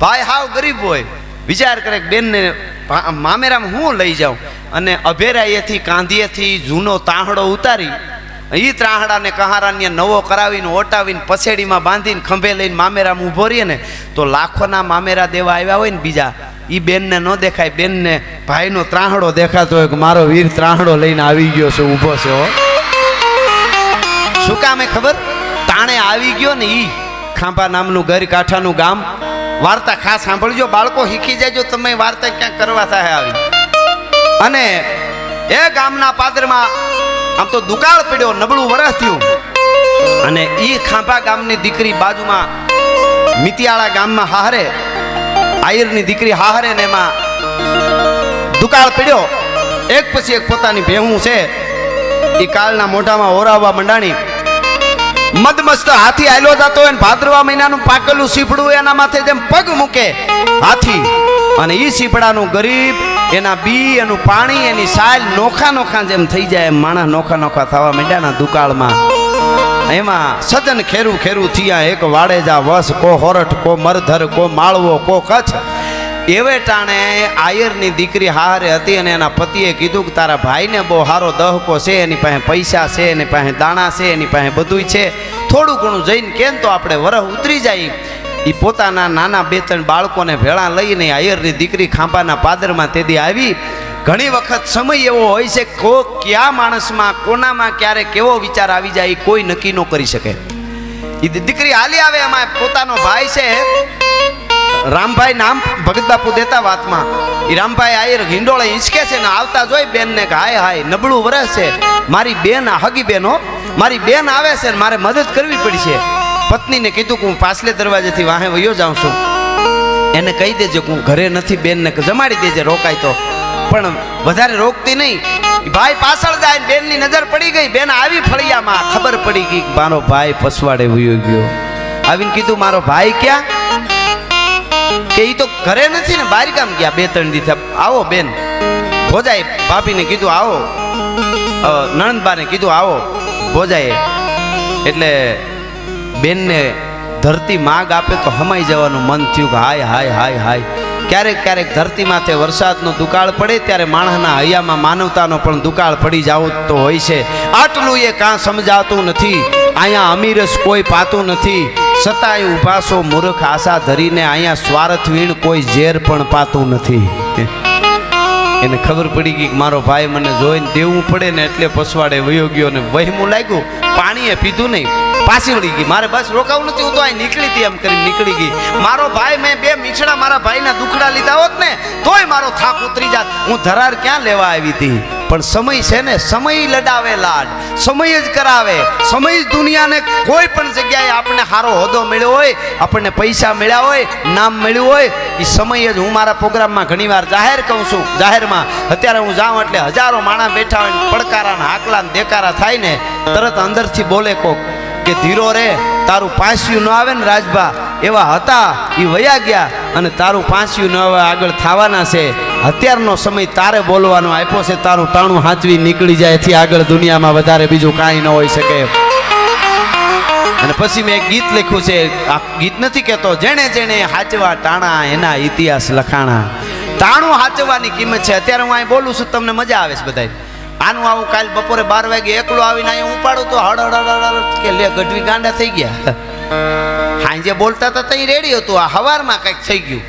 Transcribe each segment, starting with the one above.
ભાઈ હાવ ગરીબ હોય, વિચાર કરે કે બેનને મામેરામાં હું લઈ જાઉં, અને અભેરાયેથી કાંધીએથી જૂનો તાહડો ઉતારી એ ત્રાહડાને કહારાને નવો કરાવીને ઓટાવીને પછેડીમાં બાંધીને ખંભે લઈને મામેરામાં ઊભો રહીએ ને તો લાખોના મામેરા દેવા આવ્યા હોય ને બીજા, એ બેનને ન દેખાય, બેનને ભાઈનો ત્રાહડો દેખાતો હોય કે મારો વીર ત્રાહડો લઈને આવી ગયો છે, ઊભો છે. હો શું કામે ખબર? તાણે આવી ગયો ને ઈ ખાંભા નામનું ગરકાંઠાનું ગામ. વાર્તા ખાસ સાંભળજો બાળકો, શીખી જાયજો તમે, વાર્તા ક્યાંક કરવા થાય આવી. અને એ ગામના પાદરમાં આમ તો દુકાળ પડ્યો, નબળું વરસ થયું, અને ઈ ખાંભા ગામની દીકરી બાજુમાં મિતિયાળા ગામમાં હાહરે, આયરની દીકરી હાહરે ને એમાં દુકાળ પડ્યો. એક પછી એક પોતાની ભેહું છે એ કાળના મોઢામાં ઓરાવવા મંડાણી. મદમસ્ત હાથી આયલો જતો હોય ને ભાદરવા મહિનાનું પાકેલું સીપડું એના માથે જેમ પગ મૂકે હાથી, અને ઈ સીપડાનું ગરીબ એના બી, એનું પાણી, એની સાલ નોખા નોખા જેમ થઈ જાય, માણસ નોખા નોખા થવા માંડ્યાના દુકાળમાં. એમાં સજન ખેરું ખેરું થયા, એક વાડેજા વસ, કો હોરઠ, કો મરધર, કો માળવો, કો કચ્છ. એવે ટાણે આયરની દીકરી હારે હતી અને એના પતિએ કીધું કે તારા ભાઈને બહુ સારો દહકો છે, એની પાસે પૈસા છે, એની પાસે દાણા છે, એની પાસે બધું છે, થોડું ઘણું જઈને કેમ તો આપણે વરહ ઉતરી જાય. એ પોતાના નાના બે ત્રણ બાળકોને ભેળા લઈને આયરની દીકરી ખાંભાના પાદરમાં તેદી આવી. ઘણી વખત સમય એવો હોય છે કો કયા માણસમાં કોનામાં ક્યારે કેવો વિચાર આવી જાય કોઈ નક્કી ન કરી શકે. એ દીકરી હાલી આવે, એમાં પોતાનો ભાઈ છે રામભાઈ, નામ ભગત બાપુ દેતા વાતમાં. એ રામભાઈ આયર હિંડોળે હિંચકે છે ને આવતા જોઈ બેનને કે હાય હાય નબળું વરસ છે, મારી બેન હગી બેનો, મારી બેન આવે છે ને મારે મદદ કરવી પડી છે. પત્નીને કીધું કે હું પાછલે દરવાજેથી વાહે વયો જાઉં છું, એને કહી દેજો કે હું ઘરે નથી, બેનને જમાડી દેજે રોકાય તો, પણ વધારે રોકતી નહીં. ભાઈ પાછળ જાય, બેનની નજર પડી ગઈ, બેન આવી ફળિયામાં, ખબર પડી ગઈ મારો ભાઈ પસવાડે વયો ગયો. આવીને કીધું મારો ભાઈ ક્યાં? કે ઈ તો ઘરે નથી ને, બહાર ગામ ગયા 2-3 દિવસ. આવો બેન. ભોજાએ ભાભીને કીધું આવો, નણંદબાને કીધું આવો ભોજાએ. એટલે બેનને ધરતી માગ આપે તો હમાઈ જવાનું મન થયું કે હાય હાય હાય હાય. ક્યારેક ક્યારેક ધરતી માથે વરસાદનો દુકાળ પડે ત્યારે માણસના હૈયામાં માનવતાનો પણ દુકાળ પડી જાવ તો હોય છે. આટલું એ કાં સમજાતું નથી, અહીંયા અમીરસ કોઈ પાતું નથી, છતાંય ઉભાસો મૂર્ખ આશા ધરીને અહીંયા સ્વાર્થ વીણ કોઈ ઝેર પણ પાતું નથી. એને ખબર પડી ગઈ કે મારો ભાઈ મને જોઈને દેવું પડે ને એટલે પસવાડે વયો ગયો, ને વહેમું લાગ્યું, પાણીએ પીધું નહીં, પાછી વળી ગઈ. મારે બસ રોકાવું નથી, હું તો અહીં નીકળી હતી એમ કરી નીકળી ગઈ. મારો ભાઈ, મેં 2 મીઠડા મારા ભાઈના દુખડા લીધા હોત ને તોય મારો થાક ઉતરી જાત. હું ધરાર ક્યાં લેવા આવી હતી? પણ સમય છે ને, સમય લડાવે લાડ, સમય જ કરાવે. સમય જ દુનિયાને કોઈ પણ જગ્યાએ આપણને સારો હોદ્દો મળ્યો હોય, આપણને પૈસા મળ્યા હોય, નામ મળ્યું હોય, એ સમય જ. હું મારા પ્રોગ્રામમાં ઘણીવાર જાહેર કહું છું, જાહેરમાં અત્યારે હું જાઉં એટલે હજારો માણસ બેઠા હોય, પડકારા હાકલા દેકારા થાય ને તરત અંદરથી બોલે કોક કે ધીરો રે, તારું પાંસ્યું ન આવે ને રાજભા, એવા હતા એ વયા ગયા અને તારું પાંસ્યું ન આવે આગળ થવાના છે. અત્યારનો સમય તારે બોલવાનો આપ્યો છે, તારું ટાણું હાંચવી નીકળી જાય, એથી આગળ દુનિયામાં વધારે બીજું કાંઈ ન હોઈ શકે. અને પછી મેં એક ગીત લખ્યું છે, આ ગીત નથી કહેતો, જેણે જેણે હાચવા ટાણા એના ઇતિહાસ લખાણા. ટાણું હાચવાની કિંમત છે. અત્યારે હું અહીં બોલું છું, તમને મજા આવે છે બધાય. આનું આવું કાલ બપોરે 12 વાગે એકલો આવીને અહીંયા ઉપાડું તો હડ કે લે ગઢવી ગાંડા થઈ ગયા. હાંજે બોલતા હતા તઈ રેડી હતું, આ હવારમાં કંઈક થઈ ગયું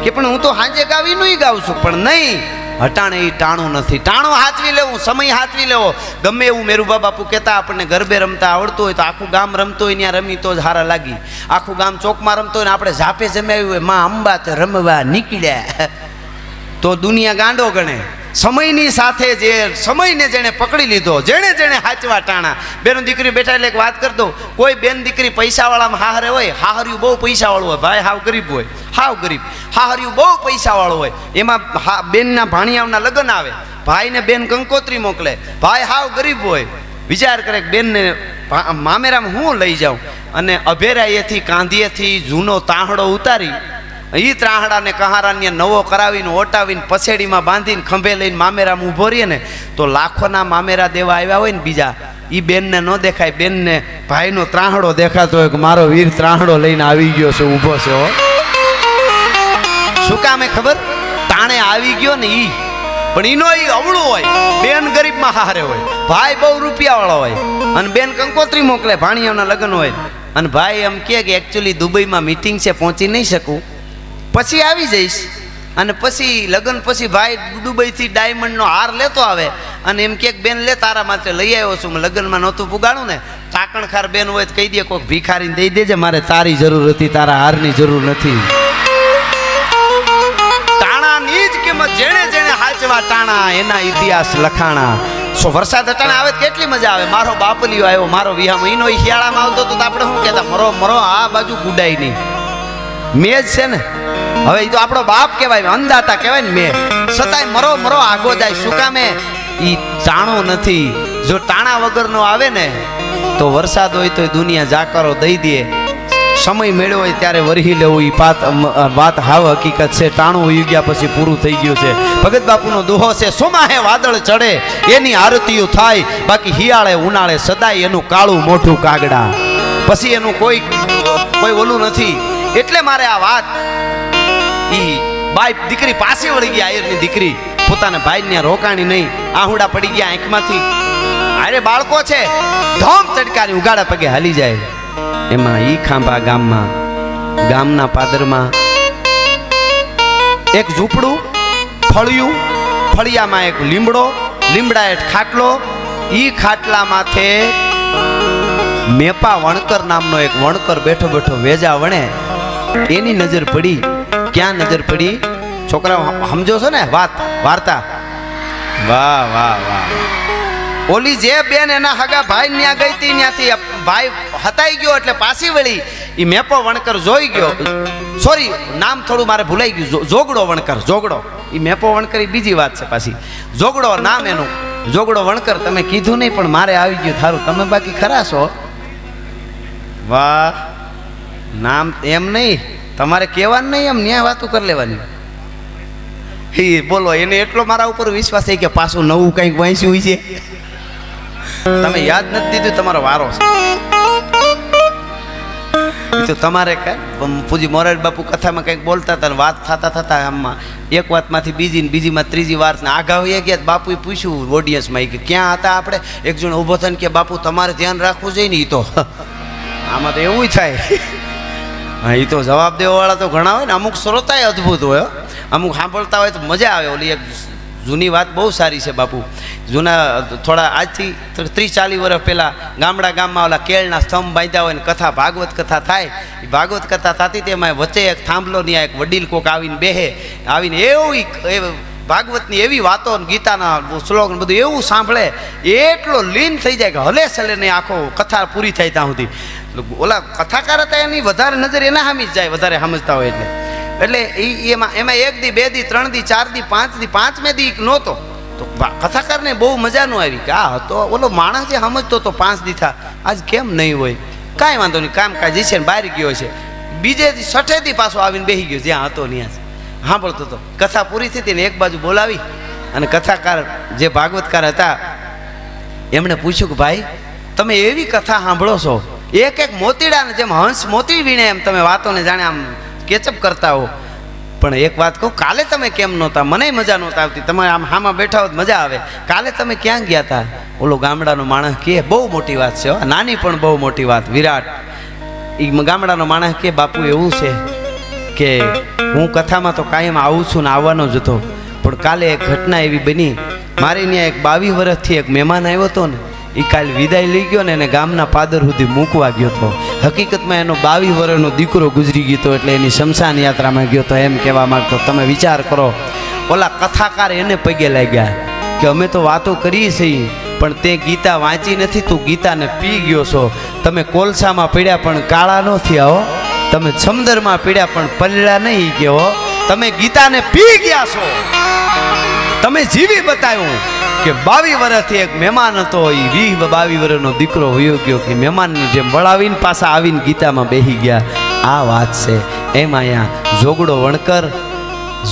કે પણ હું તો હાંજે ગાવી નહીં ગાઉં છું, પણ નહીં, હટાણે એ ટાણું નથી. ટાણું હાચવી લેવું, સમય હાચવી લેવો. ગમે એવું મેરુબા બાપુ કહેતા, આપણને ગરબે રમતા આવડતું હોય તો આખું ગામ રમતો હોય ત્યાં રમી તો જ હારા લાગી. આખું ગામ ચોકમાં રમતો હોય ને આપણે ઝાપે જમાવ્યું હોય, માં અંબા તો રમવા નીકળ્યા તો દુનિયા ગાંડો ગણે. સમયની સાથે જે સમયને જેણે પકડી લીધો, જેણે જેણે હાચવા ટાણા. બેનો દીકરી બેઠા એટલે એક વાત કરી દઉં, કોઈ બેન દીકરી પૈસાવાળામાં હાહરે હોય, હાહર્યું બહુ પૈસાવાળું હોય, ભાઈ હાવ ગરીબ હોય, હાવ ગરીબ, હાહર્યું બહુ પૈસાવાળું હોય. એમાં બેનના ભાણિયાઓના લગ્ન આવે, ભાઈને બેન કંકોત્રી મોકલે, ભાઈ હાવ ગરીબ હોય, વિચાર કરે કે બેનને મામેરામાં હું લઈ જાઉં, અને અભેરાયેથી કાંધીએથી જૂનો તાહડો ઉતારી એ ત્રાહડાને કહારાને નવો કરાવીને ઓટાવીને પછેડીમાં બાંધીને ખંભે લઈને મામેરામાં ઊભો રહીએ ને તો લાખોના મામેરા દેવા આવ્યા હોય ને બીજા, એ બેનને ન દેખાય, બેનને ભાઈનો ત્રાહડો દેખાતો હોય કે મારો વીર ત્રાહડો લઈને આવી ગયો છે, ઊભો છે. કામે ખબર? તાણે આવી ગયો ને ઈ, પણ ઈનો ઈ અવળું હોય, બેન ગરીબમાં હારે હોય, ભાઈ બહુ રૂપિયાવાળો હોય, અને બેન કંકોત્રી મોકલે, ભાણિયાના લગ્ન હોય, અને ભાઈ એમ કહે કે એકચ્યુઅલી દુબઈમાં મીટિંગ છે, પહોંચી નહીં શકું, પછી આવી જઈશ. અને પછી લગ્ન પછી ભાઈ દુબઈથી ડાયમંડનો હાર લેતો આવે અને એમ કે બેન લે તારા માટે લઈ આવ્યો છું, લગ્નમાં નહોતું પુગાડું ને, તાકણખાર બેન હોય તો કહી દે કોઈક ભિખારીને દઈ દેજે, મારે તારી જરૂર હતી, તારા હારની જરૂર નથી. ટાણાની જ કિંમત જેણે જેણે હાચવા ટાણા એના ઇતિહાસ લખાણા. વરસાદ અટાણે આવે કેટલી મજા આવે. મારો બાપલિયો આવ્યો, મારો વિહામો, એનો શિયાળામાં આવતો તો આપણે શું કહેતા, મરો મરો આ બાજુ ગુડાઈ નહીં. મેં જ છે ને, હવે એ તો આપણો બાપ કહેવાય, અંદાતા કહેવાય ને મેં, છતાંય મરો મરો આગો જાય. શું કામે? ઈ ટાણો નથી. જો ટાણા વગરનો આવે ને તો વરસાદ હોય તો દુનિયા જાકરો દઈ દે, સમય મેળ્યો હોય ત્યારે વરહી લેવું. એ વાત હાવ હકીકત છે. ટાણું ઉઈ ગયા પછી પૂરું થઈ ગયું છે. ભગત બાપુનો દોહો છે, સોમાહે વાદળ ચડે એની આરતીઓ થાય, બાકી હિયાળે ઉનાળે સદાય એનું કાળું મોઢું કાગડા, પછી એનું કોઈ ઓલું નથી. એટલે મારે આ વાત, ઈ બાઈ દીકરી પાછી વળી ગઈ, આયરની દીકરી પોતાના ભાઈને રોકાણી નહીં, આહુડા પડી ગયા આંખમાંથી. અરે બાળકો છે, ધોમ તડકાની ઉગાડા પગે હાલી જાય. એમાં ઈ ખાંભા ગામના પાદરમાં એક ઝૂંપડું, ફળિયું, ફળિયામાં એક લીમડો, લીમડા એક ખાટલો, ઈ ખાટલા માથે મેપા વણકર નામનો એક વણકર બેઠો બેઠો વેજા વણે. એની નજર પડી. ક્યાં નજર પડી? છોકરા સમજો છો ને વાર્તા? વાહ વાહ વાહ. ઓલી જે બેન એના હગા ભાઈ ન્યા ગઈ હતી, ત્યાંથી ભાઈ હતાઈ ગયો એટલે પાછી વળી. એ મેપો વણકર જોઈ ગયો, સોરી નામ થોડું મારે ભૂલાઈ ગયું, જોગડો વણકર. જોગડો એ મેપો વણકર એ બીજી વાત છે પાછી. જોગડો નામ એનું, જોગડો વણકર. તમે કીધું નહીં પણ મારે આવી ગયું થારું, તમે બાકી ખરા છો. વાહ. નામ એમ નહીં, તમારે કહેવાનું નહીં, એમ ન્યા વાતું કરી લેવાની. એ બોલો, એને એટલો મારા ઉપર વિશ્વાસ છે કે પાછું નવું કંઈક વાંચ્યું છે. તમે યાદ નથી દીધું, તમારો વારો છે. તો તમારે પૂજી મોરારી બાપુ કથામાં કંઈક બોલતા હતા, વાત થતા આમાં એક વાતમાંથી બીજી ને બીજીમાં ત્રીજી વાત ને આગા વહી ગયા. બાપુએ પૂછ્યું ઓડિયન્સમાં કે ક્યાં હતા આપણે? એક જણ ઊભો થઈને કે બાપુ તમારે ધ્યાન રાખવું જોઈએ ને. એ તો આમાં તો એવું થાય. હા, એ તો જવાબ દેવાવાળા તો ઘણા હોય ને, અમુક શ્રોતાએ અદ્ભુત હોય, અમુક સાંભળતા હોય તો મજા આવે. ઓલી એક જૂની વાત બહુ સારી છે બાપુ. જૂના થોડા આજથી 30-40 વર્ષ પહેલાં ગામમાં ઓલા કેળના સ્તંભ બાંધ્યા હોય ને કથા, ભાગવત કથા થાય. એ ભાગવત કથા થતી તેમાં વચ્ચે એક થાંભલો ની એક વડીલ કોક આવીને બેહે, આવીને એવું ભાગવતની એવી વાતો, ગીતાના શ્લોક બધું એવું સાંભળે, એટલો લીન થઈ જાય કે હલે સલે ને આખો કથા પૂરી થાય ત્યાં સુધી. ઓલા કથાકાર હતા એની વધારે નજર એના સામે જ જાય, વધારે સમજતા હોય એટલે એમાં 1 દી 2 દી 3 દી 4 દી 5 દી 5મે દી નહોતો તો કથાકારને બહુ મજા ન આવી કે આ હતો ઓલો માણસ જે સમજતો તો 5 દી થા, આજ કેમ નહીં હોય? કાંઈ વાંધો નહીં, કામકાજ છે ને બહાર ગયો છે. બીજે દી 6 દી પાછો આવીને બેસી ગયો જ્યાં હતો ત્યાં સાંભળતો હતો. કથા પૂરી થઈ ને એક બાજુ બોલાવી અને કથાકાર જે ભાગવતકાર હતા એમણે પૂછ્યું કે ભાઈ તમે એવી કથા સાંભળો છો, એક મોતીડાને જેમ હંસ મોતી વીણે એમ તમે વાતોને જાણે આમ કેચઅપ કરતા હો, પણ એક વાત કહું, કાલે તમે કેમ નહોતા? મને મજા નહોતા આવતી, તમે આમ હામાં બેઠા હો મજા આવે. કાલે તમે ક્યાં ગયા હતા? ઓલો ગામડાનો માણસ કહે, બહુ મોટી વાત છે, નાની પણ બહુ મોટી વાત, વિરાટ. એ ગામડાનો માણસ કહે બાપુ એવું છે કે હું કથામાં તો કાયમ આવું છું ને આવવાનો જ હતો, પણ કાલે એક ઘટના એવી બની, મારે ત્યાં એક 22 વર્ષથી એક મહેમાન આવ્યો હતો ને, એ કાલે વિદાય લઈ ગયો ને એને ગામના પાદર સુધી મૂકવા ગયો હતો. હકીકતમાં એનો 22 વર્ષનો દીકરો ગુજરી ગયો હતો, એટલે એની શમશાન યાત્રામાં ગયો હતો એમ કહેવા માંગતો. તમે વિચાર કરો, ઓલા કથાકાર એને પગે લાગ્યા કે અમે તો વાતો કરીએ છીએ પણ તે ગીતા વાંચી નથી, તું ગીતાને પી ગયો છો. તમે કોલસામાં પીડ્યા પણ કાળા ન થયા હો, તમે સમંદરમાં પીડ્યા પણ પલળ્યા નહીં ગયો, તમે ગીતાને પી ગયા છો. તમે જીવી બતાવ્યું કે 22 વર્ષથી એક મહેમાન હતો, એ 22 વર્ષનો દીકરો વયો ગયો કે મહેમાનની જેમ વળાવીને પાછા આવીને ગીતામાં બેસી ગયા. આ વાત છે. એમ અહીંયા જોગડો વણકર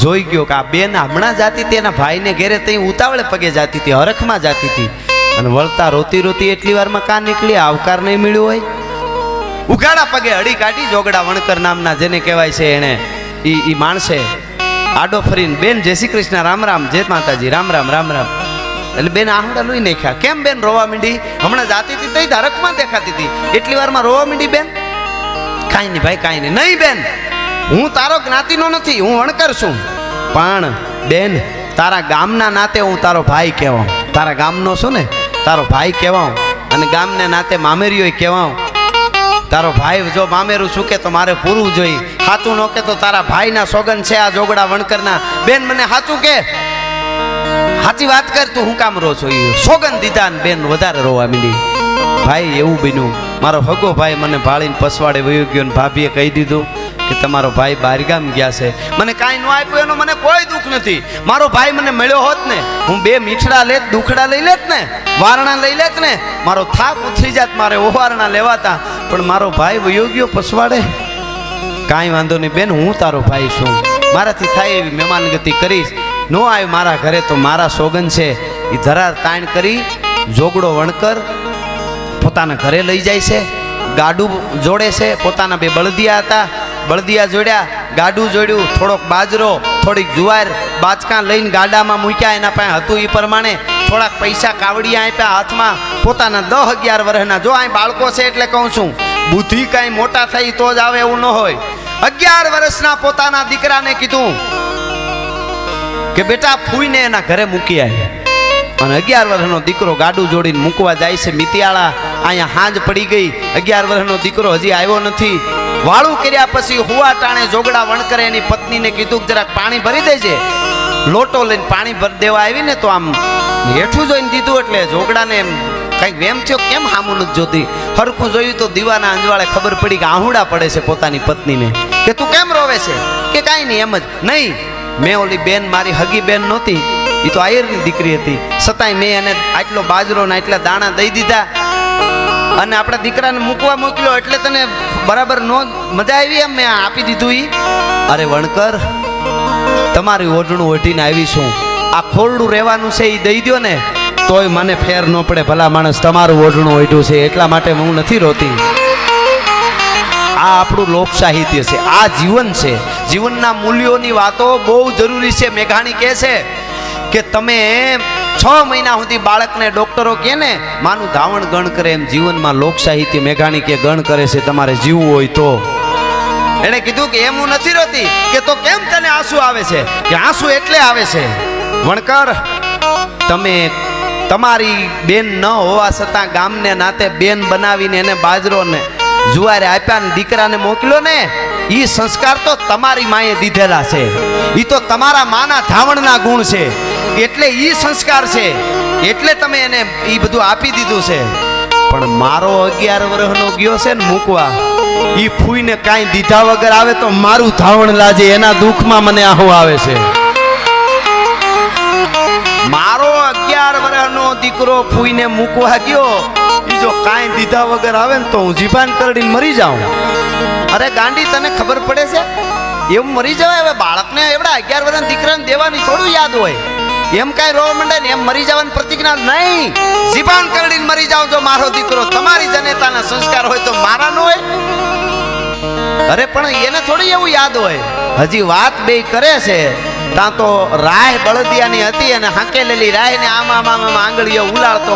જોઈ ગયો કે આ બેન હમણાં જાતી હતી એના ભાઈને ઘેરે, ત્યાં ઉતાવળે પગે જાતી હતી, હરખમાં જાતી હતી, અને વળતા રોતી રોતી એટલી વારમાં કાં નીકળી, આવકાર નહીં મળ્યો હોય. ઉઘાડા પગે હળી કાઢી જોગડા વણકર નામના જેને કહેવાય છે, એણે એ માણસે આડો ફરીને બેન જય શ્રી કૃષ્ણ, રામ રામ, જય માતાજી, રામ રામ રામ રામ. એટલે બેન આહુડા લોહી નાખ્યા. કેમ બેન રોવા માંડી? હમણાં જાતી હતી તઈ ધારકમાં દેખાતી હતી, એટલી વારમાં રોવા માંડી બેન? કાંઈ નહીં ભાઈ, કાંઈ નહીં. નહીં બેન, હું તારો જ્ઞાતિનો નથી, હું વણકર છું. પણ બેન, તારા ગામના નાતે હું તારો ભાઈ કહેવાઉં. તારા ગામનો છું ને, તારો ભાઈ કહેવાઉં. અને ગામને નાતે મામેરીઓ કહેવાઉં. તારો ભાઈ જો મામેરું શું કે તો મારે પૂરવું જોઈએ. સાચું ન કે તો તારા ભાઈના સોગન છે આ જોગડા વણકરના. બેન મને સાચું કે, સાચી વાત કર, તું હું કામ રો છો? સોગન દીધા ને બેન વધારે રોવા માંડી. ભાઈ એવું બન્યું, મારો હગો ભાઈ મને ભાળીને પસવાડે વયો ગયો ને ભાભીએ કહી દીધું કે તમારો ભાઈ બહારગામ ગયા છે. મને કાંઈ ન આપ્યું એનો મને કોઈ દુઃખ નથી. મારો ભાઈ મને મળ્યો હોત ને, હું 2 મીઠડા લેત, દુખડા લઈ લેત ને, વારણા લઈ લેત ને, મારો થાક ઉતરી જાત, મારે ઓવારણા લેવાતા. પણ મારો ભાઈ વયો ગયો પસવાડે. કાંઈ વાંધો નહીં બેન, હું તારો ભાઈ છું, મારાથી થાય એવી મહેમાનગતિ કરીશ. નો આવ્યો મારા ઘરે તો મારા સોગન છે. એ ધરાર તાણ કરી જોગડો વણકર પોતાના ઘરે લઈ જાય છે. ગાડું જોડે છે, પોતાના 2 બળદિયા હતા, બળદિયા જોડ્યા, ગાડું જોડ્યું, થોડોક બાજરો, થોડીક જુવાર, બાચકા લઈને ગાડામાં મૂક્યા. એના પાસે હતું એ પ્રમાણે થોડાક પૈસા કાવડિયા આપ્યા હાથમાં. પોતાના 10-11 વર્ષના, જો અહીં બાળકો છે એટલે કહું છું, બુદ્ધિ કાંઈ મોટા થઈ તો જ આવે એવું ન હોય. 11 વર્ષના પોતાના દીકરાને કીધું કે બેટા ફૂઈને એના ઘરે મૂકી આવ્યા. અને 11 વર્ષનો દીકરો ગાડું જોડીને મૂકવા જાય છે મિતિયાળા. અહીંયા હાંજ પડી ગઈ, 11 વર્ષનો દીકરો હજી આવ્યો નથી. વાળું કર્યા પછી હુવા ટાણે જોગડા વણકરે એની પત્નીને કીધું કે જરાક પાણી ભરી દેજે. લોટો લઈને પાણી ભરી દેવા આવી ને તો આમ હેઠું જોઈને દીધું એટલે જોગડાને એમ કંઈક વેમ થયો, કેમ હામું નથી જોતી. હરખું જોયું તો દીવાના અંજવાળે ખબર પડી કે આહુડા પડે છે પોતાની પત્નીને. કે તું કેમ રોવે છે? કે કાંઈ નહીં, એમ જ. નહીં, મેં ઓલી બેન, મારી હગી બેન નહોતી, એ તો આયરની દીકરી હતી, છતાંય મેં એને આટલો બાજરો ને આટલા દાણા દઈ દીધા. અને આપણા દીકરાને મૂકવા મોકલ્યો એટલે તને બરાબર નો મજા આવી એમ મેં આપી દીધું. ઈ અરે વણકર, તમારી ઓઢણું ઓઢીને આવી છું, આ ખોરડું રહેવાનું છે એ દઈ દો ને તોય મને ફેર ન પડે. ભલા માણસ, તમારું ઓઢણું ઓઢ્યું છે એટલા માટે હું નથી રોતી. આ આપણું લોક સાહિત્ય છે, આ જીવન છે. જીવનના મૂલ્યોની વાતો બહુ જરૂરી છે. મેઘાણી કહે છે કે તમે 6 મહિના સુધી બાળકને ડોક્ટરો કહે ને માનું ધાવણ ગણ કરે, એમ જીવનમાં લોક સાહિત્ય મેઘાણી કે ગણ કરે છે. તમારે જીવવું હોય તો. એણે કીધું કે એમ હું નથી રોતી. કે તો કેમ તને આંસુ આવે છે? કે આંસુ એટલે આવે છે વણકર, તમે તમારી બેન ન હોવા છતાં ગામને નાતે બેન બનાવીને એને બાજરો ને જુવારે આપ્યા ને દીકરાને મોકલ્યો ને, એ સંસ્કાર તો તમારી માએ દીધેલા છે. એ તો તમારા માના ધાવણના ગુણ છે, એટલે ઈ સંસ્કાર છે, એટલે તમે એને ઈ બધું આપી દીધું છે. પણ મારો 11 વર્ષનો ગયો છે ને મૂકવા, ઈ ફૂઈને કાંઈ દીધા વગર આવે તો મારું ધાવણ લાજે, એના દુઃખમાં મને આહું આવે છે. મારો 11 વર્ષનો દીકરો ફૂઈને મૂકવા ગયો, ઈ જો કાંઈ દીધા વગર આવે ને તો હું જીભાન કરડીને મરી જાઉં. અરે ગાંડી, તને ખબર પડે છે એવું મરી જવાય? હવે બાળકને એવડા 11 વર્ષના દીકરાને દેવાની થોડું યાદ હોય. એમ કાંઈ રોવા માંડે ને એમ મરી જવાની પ્રતિજ્ઞા નહીં. જીભાન કરડીને મરી જાવ જો મારો દીકરો. તમારી જનેતાના સંસ્કાર હોય તો મારા ન હોય? અરે પણ એને થોડી એવું યાદ હોય. હજી વાત બે કરે છે ત્યાં તો રાહ બળદિયાની હતી અને હાંકેલેલી રાહને આમ આંગળીઓ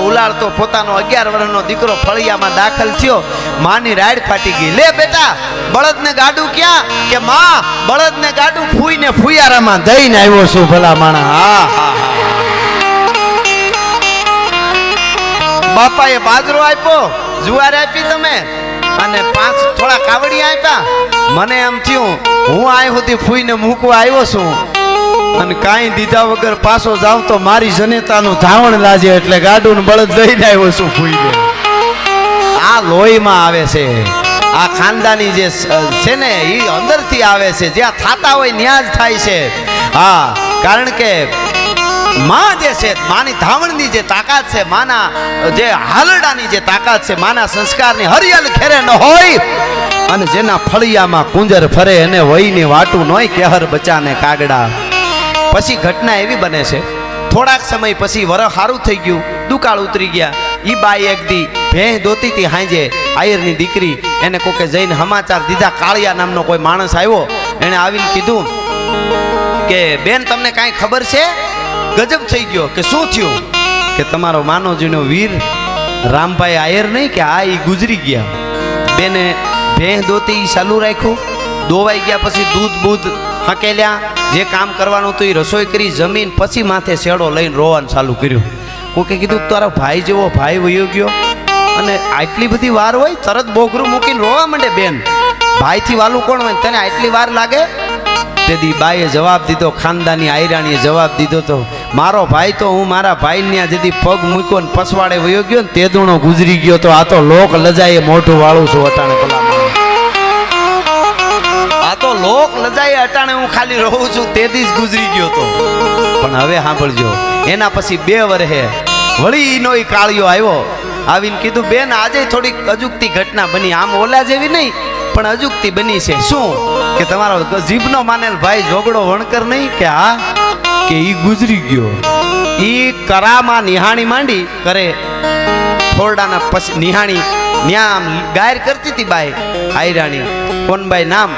ઉલાળતો પોતાનો 11 વર્ષનો દીકરો ફળિયામાં દાખલ થયો. માની રાડ ફાટી ગઈ. લે બેટા, બળદને ગાડું ક્યાં? કે માં, બળદને ગાડું ફૂઈને ફુયારામાં દઈને આવ્યો છું. ભલા માણા, હા હા હા. બાપાએ બાજરો આપ્યો, જુવાર આપી તમે, અને 5 થોડા કાવડી આપ્યા. મને એમ થયું હું આ સુધી ફૂઈને મૂકવા આવ્યો છું અને કાંઈ દીધા વગર પાછો જાઉં તો મારી જનેતાનું ધાવણ લાજે, એટલે ગાડું ને બળદ દઈને આવ્યો છું ફૂઈને. આ લોહીમાં આવે છે. આ ખાનદાની જે છે ને એ અંદરથી આવે છે. જ્યાં થાતા હોય ત્યાં જ થાય છે. હા, કારણ કે માં જે છે, માની ધાવણની જે તાકાત છે, માના જે હાલડાની જે તાકાત છે, માના સંસ્કારની હરિયલ ખેરે ન હોય અને જેના ફળિયામાં કુંજર ફરે એને વહીની વાટું નોય કેહર બચાને કાગડા. પછી ઘટના એવી બને છે, થોડાક સમય પછી વરહ સારું થઈ ગયું, દુકાળ ઉતરી ગયા. ઈ બાઈ એક દી ભેંસ દોતી હતી હાંજે, આયરની દીકરી, એને કોકે જઈને સમાચાર દીધા. કાળિયા નામનો કોઈ માણસ આવ્યો, એને આવીને કીધું કે બેન તમને કાંઈ ખબર છે? ગજબ થઈ ગયો કે શું થયું? કે તમારો માનવજીનો વીર રામભાઈ આયર નહીં કે આ ઈ ગુજરી ગયા. બેને ભેંસ દોતી ચાલુ રાખ્યું, દોવાઈ ગયા પછી દૂધ બૂધ હકેલ્યા, જે કામ કરવાનું હતું એ રસોઈ કરી, જમીન પછી માથે શેડો લઈને રોવાનું ચાલુ કર્યું. કોકે કીધું તારો ભાઈ જેવો ભાઈ વયો ગયો અને આટલી બધી વાર હોય? તરત બોગરું મૂકીને રોવા માંડે બેન. ભાઈથી વાલું કોણ હોય? તને આટલી વાર લાગે? તેથી બાઈએ જવાબ દીધો, ખાનદાની આયરાણીએ જવાબ દીધો તો મારો ભાઈ તો હું મારા ભાઈને જેથી પગ મૂક્યો ને પછવાડે વયો ગયો ને તે દૂણો ગુજરી ગયો તો આ તો લોક લજાએ મોઢું વાળું છું અટાણે. પેલા આ તો લોક લજાએ અટાણે હું ખાલી રહું છું તેથી જ ગુજરી ગયો તો. પણ હવે સાંભળજો, એના પછી 2 વર્ષે વળી ઈનો ઈ કાળિયો આવ્યો. આવીને કીધું બેન આજે થોડીક અજુગતી ઘટના બની, આમ ઓલા જેવી નહીં પણ અજુગતી બની છે. શું? કે તમારો જીભનો માનેલ ભાઈ જોગડો વણકર નહીં કે હા કે ઈ ગુજરી ગયો. ઈ કરામાં નિહાણી માંડી કરે ફોરડાના પછી નિહાણી ન્યા ગાયર કરતી હતી બાઈ આયરાણી કોનબાઈ નામ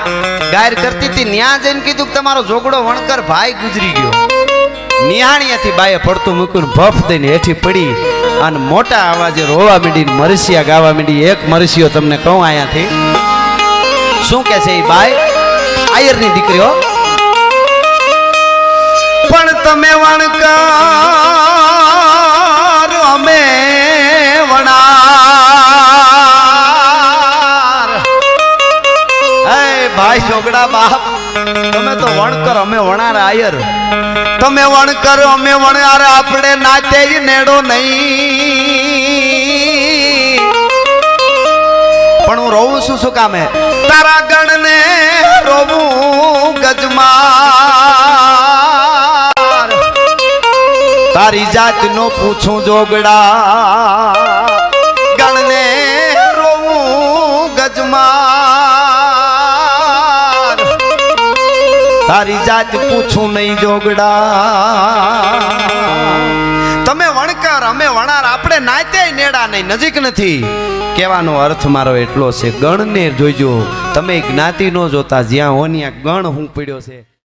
ગાયર કરતી હતી. ન્યા જઈને કીધું કે તમારો જોગડો વણકર ભાઈ ગુજરી ગયો. નિહાણીયાથી બાઈએ પડતું મૂક્યું ભફ દઈને હેઠી પડી અને મોટા અવાજે રોવા માંડી, મરસિયા ગાવા માંડી. એક મરસિયો તમને કહું અહીંયાથી શું કે છે એ બાઈ આયરની દીકરીઓ, પણ તમે વણકર અમે વણાર. હે ભાઈ જોગડા બાપ, તમે તો વણકર અમે વણાર આયર. તમે વણકર અમે વણાર, આપણે નાતે જ નેડો નહીં. પણ હું રોવું શું કામે? તારા ગણને રોવું ગજમાર. તારી જાતનો પૂછું જોગડા, ગણને રોવું ગજમાર. તારી જાત પૂછું નહીં જોગડા. તમે વણકર અમે વણાર, આપણે નાતે નેડા નહીં, નજીક નથી. કહેવાનો અર્થ મારો એટલો છે, ગણને જોઈજો. તમે જ્ઞાતિ નો જોતા, જ્યાં હોન્યા ગણ હું પડ્યો છે.